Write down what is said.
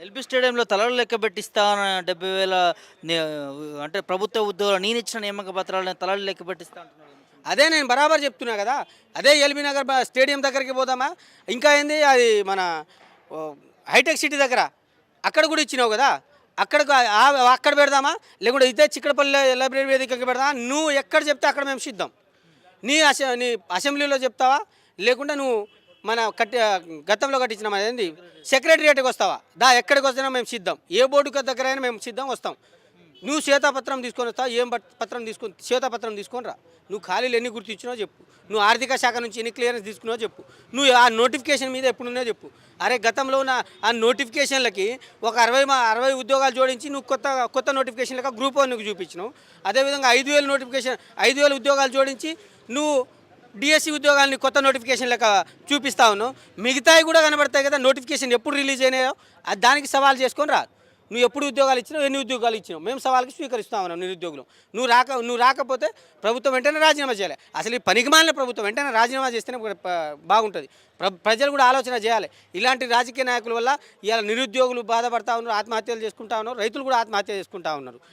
LB స్టేడియంలో తలలు లెక్క పెట్టిస్తా అని 70,000 నే అంటే ప్రభుత్వ ఉద్యోగులు నేనిచ్చిన నియామక పత్రాలను తలలు లెక్క పెట్టిస్తా అంటున్నారు కదా ముఖ్యమంత్రి. అదే నేను బరాబర్ చెప్తున్నా కదా. అదే ఎల్బీ నగర్ స్టేడియం దగ్గరికి పోదామా? ఇంకా ఏంది అది మన ఓ, హైటెక్ సిటీ దగ్గర అక్కడ కూడా ఇచ్చినావు కదా. అక్కడికి అక్కడ పెడదామా, లేకుంటే ఇదే చిక్కడపల్లి లైబ్రరీ వేదికకి పెడదామా? నువ్వు ఎక్కడ చెప్తే అక్కడ మేము సిద్ధం. నీ అసెంబ్లీలో చెప్తావా, లేకుంటే నువ్వు మన గతంలో కట్టించిన ఏంది సెక్రటరియేట్కి వస్తావా? ఎక్కడికి వస్తున్నా మేము సిద్ధం. ఏ బోర్డు దగ్గర అయినా మేము సిద్ధం వస్తాం. నువ్వు శ్వేతపత్రం తీసుకొని వస్తావు. ఏం పత్రం తీసుకొని శ్వేతపత్రం తీసుకొని రా. నువ్వు ఖాళీలు ఎన్ని గుర్తించినావో చెప్పు. నువ్వు ఆర్థిక శాఖ నుంచి ఎన్ని క్లియరెన్స్ తీసుకున్నావో చెప్పు. నువ్వు ఆ నోటిఫికేషన్ మీద ఎప్పుడున్నాయో చెప్పు. అరే గతంలో ఉన్న ఆ నోటిఫికేషన్లకి ఒక 60 ఉద్యోగాలు జోడించి నువ్వు కొత్త నోటిఫికేషన్ లెక్క గ్రూప్ 1 చూపించినావు. అదేవిధంగా 5,000 నోటిఫికేషన్ 5,000 ఉద్యోగాలు జోడించి నువ్వు డిఎస్సి ఉద్యోగాలని కొత్త నోటిఫికేషన్ లెక్క చూపిస్తా ఉన్నావు. మిగతాయి కూడా కనబడతాయి కదా. నోటిఫికేషన్ ఎప్పుడు రిలీజ్ అయినాయో అది దానికి సవాల్ చేసుకొని రా. నువ్వు ఎప్పుడు ఉద్యోగాలు ఇచ్చినావు, ఎన్ని ఉద్యోగాలు ఇచ్చినావు, మేము సవాల్కి స్వీకరిస్తా ఉన్నాం. నిరుద్యోగులు నువ్వు రాకపోతే ప్రభుత్వం వెంటనే రాజీనామా చేయాలి. అసలు ఈ పనికిమాలిన ప్రభుత్వం వెంటనే రాజీనామా చేస్తేనే బాగుంటుంది. ప్రజలు కూడా ఆలోచన చేయాలి. ఇలాంటి రాజకీయ నాయకుల వల్ల ఇవాళ నిరుద్యోగులు బాధపడతా ఉన్నారు, ఆత్మహత్యలు చేసుకుంటా ఉన్నారు, రైతులు కూడా ఆత్మహత్య చేసుకుంటా ఉన్నారు.